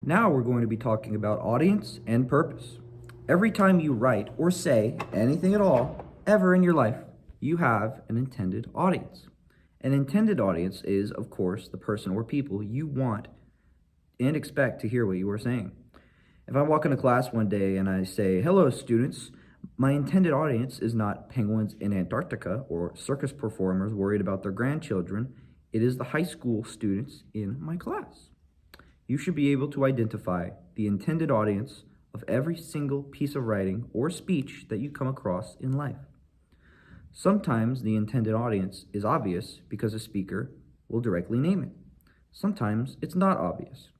Now we're going to be talking about audience and purpose. Every time you write or say anything at all, ever in your life, you have an intended audience. An intended audience is, of course, the person or people you want and expect to hear what you are saying. If I walk into class one day and I say, "Hello, students," my intended audience is not penguins in Antarctica or circus performers worried about their grandchildren. It is the high school students in my class. You should be able to identify the intended audience of every single piece of writing or speech that you come across in life. Sometimes the intended audience is obvious because a speaker will directly name it. Sometimes it's not obvious.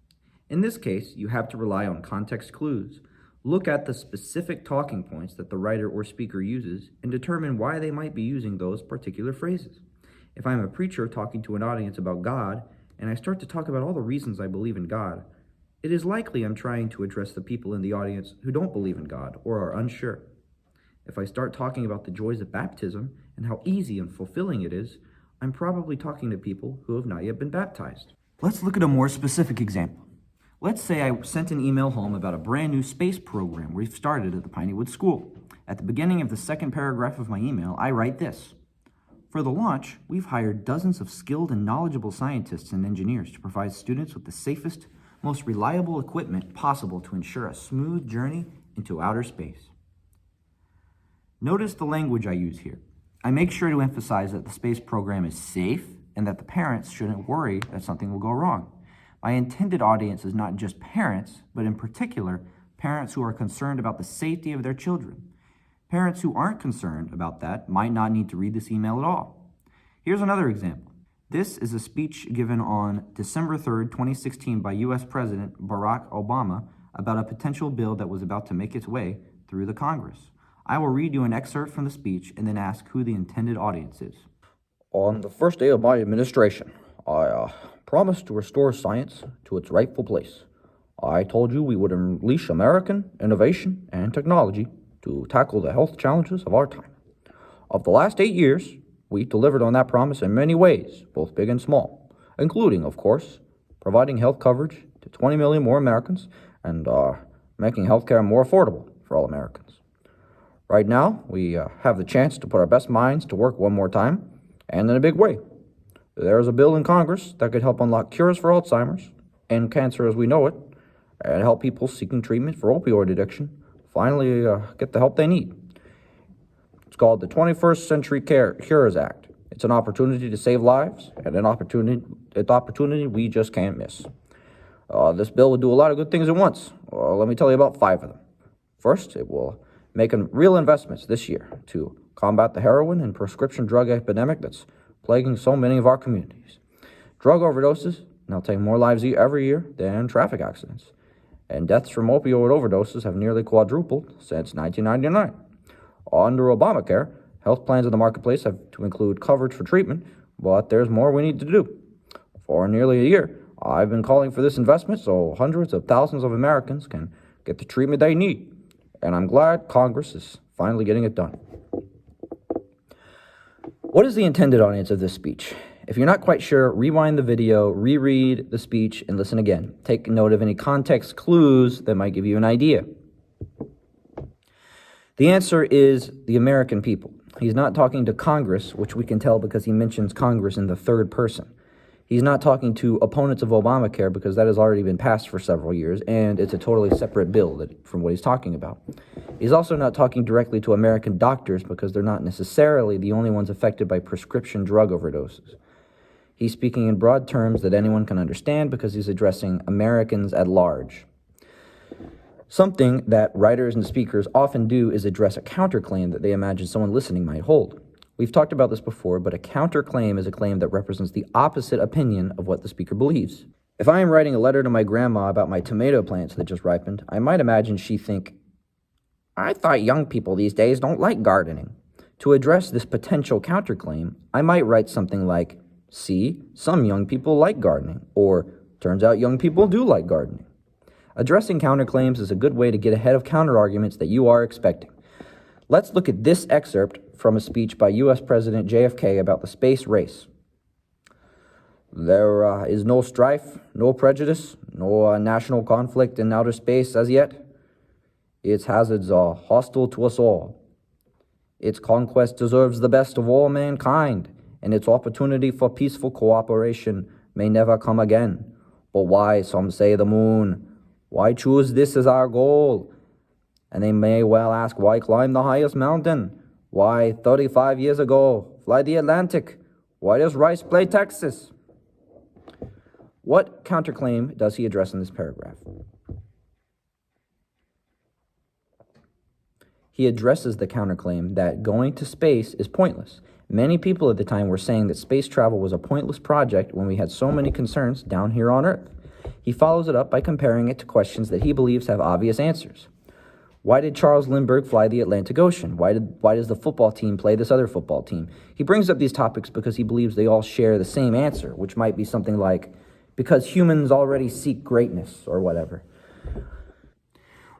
In this case, you have to rely on context clues. Look at the specific talking points that the writer or speaker uses and determine why they might be using those particular phrases. If I'm a preacher talking to an audience about God, and I start to talk about all the reasons I believe in God, it is likely I'm trying to address the people in the audience who don't believe in God or are unsure. If I start talking about the joys of baptism and how easy and fulfilling it is, I'm probably talking to people who have not yet been baptized. Let's look at a more specific example. Let's say I sent an email home about a brand new space program we've started at the Pineywood School. At the beginning of the second paragraph of my email, I write this. For the launch, we've hired dozens of skilled and knowledgeable scientists and engineers to provide students with the safest, most reliable equipment possible to ensure a smooth journey into outer space. Notice the language I use here. I make sure to emphasize that the space program is safe and that the parents shouldn't worry that something will go wrong. My intended audience is not just parents, but in particular, parents who are concerned about the safety of their children. Parents who aren't concerned about that might not need to read this email at all. Here's another example. This is a speech given on December 3rd, 2016 by U.S. President Barack Obama about a potential bill that was about to make its way through the Congress. I will read you an excerpt from the speech and then ask who the intended audience is. On the first day of my administration, I promised to restore science to its rightful place. I told you we would unleash American innovation and technology to tackle the health challenges of our time. Of the last 8 years, we delivered on that promise in many ways, both big and small, including, of course, providing health coverage to 20 million more Americans and making healthcare more affordable for all Americans. Right now, we have the chance to put our best minds to work one more time, and in a big way. There is a bill in Congress that could help unlock cures for Alzheimer's and cancer as we know it, and help people seeking treatment for opioid addiction finally get the help they need. It's called the 21st Century Cures Act. It's an opportunity to save lives and an opportunity we just can't miss. This bill will do a lot of good things at once. Let me tell you about 5 of them. First, it will make real investments this year to combat the heroin and prescription drug epidemic that's plaguing so many of our communities. Drug overdoses now take more lives every year than traffic accidents, and deaths from opioid overdoses have nearly quadrupled since 1999. Under Obamacare, health plans in the marketplace have to include coverage for treatment, but there's more we need to do. For nearly a year, I've been calling for this investment so hundreds of thousands of Americans can get the treatment they need, and I'm glad Congress is finally getting it done. What is the intended audience of this speech? If you're not quite sure, rewind the video, reread the speech, and listen again. Take note of any context clues that might give you an idea. The answer is the American people. He's not talking to Congress, which we can tell because he mentions Congress in the third person. He's not talking to opponents of Obamacare because that has already been passed for several years, and it's a totally separate bill from what he's talking about. He's also not talking directly to American doctors because they're not necessarily the only ones affected by prescription drug overdoses. He's speaking in broad terms that anyone can understand because he's addressing Americans at large. Something that writers and speakers often do is address a counterclaim that they imagine someone listening might hold. We've talked about this before, but a counterclaim is a claim that represents the opposite opinion of what the speaker believes. If I am writing a letter to my grandma about my tomato plants that just ripened, I might imagine she'd think, "I thought young people these days don't like gardening." To address this potential counterclaim, I might write something like, "See, some young people like gardening," or "Turns out young people do like gardening." Addressing counterclaims is a good way to get ahead of counterarguments that you are expecting. Let's look at this excerpt from a speech by U.S. President JFK about the space race. There is no strife, no prejudice, no national conflict in outer space as yet. Its hazards are hostile to us all. Its conquest deserves the best of all mankind, and its opportunity for peaceful cooperation may never come again. But why, some say, the moon? Why choose this as our goal? And they may well ask, why climb the highest mountain? Why, 35 years ago, fly the Atlantic? Why does Rice play Texas? What counterclaim does he address in this paragraph? He addresses the counterclaim that going to space is pointless. Many people at the time were saying that space travel was a pointless project when we had so many concerns down here on Earth. He follows it up by comparing it to questions that he believes have obvious answers. Why did Charles Lindbergh fly the Atlantic Ocean? Why does the football team play this other football team? He brings up these topics because he believes they all share the same answer, which might be something like, because humans already seek greatness, or whatever.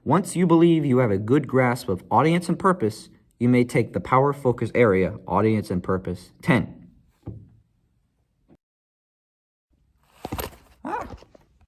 Once you believe you have a good grasp of audience and purpose, you may take the power focus area, audience and purpose, 10,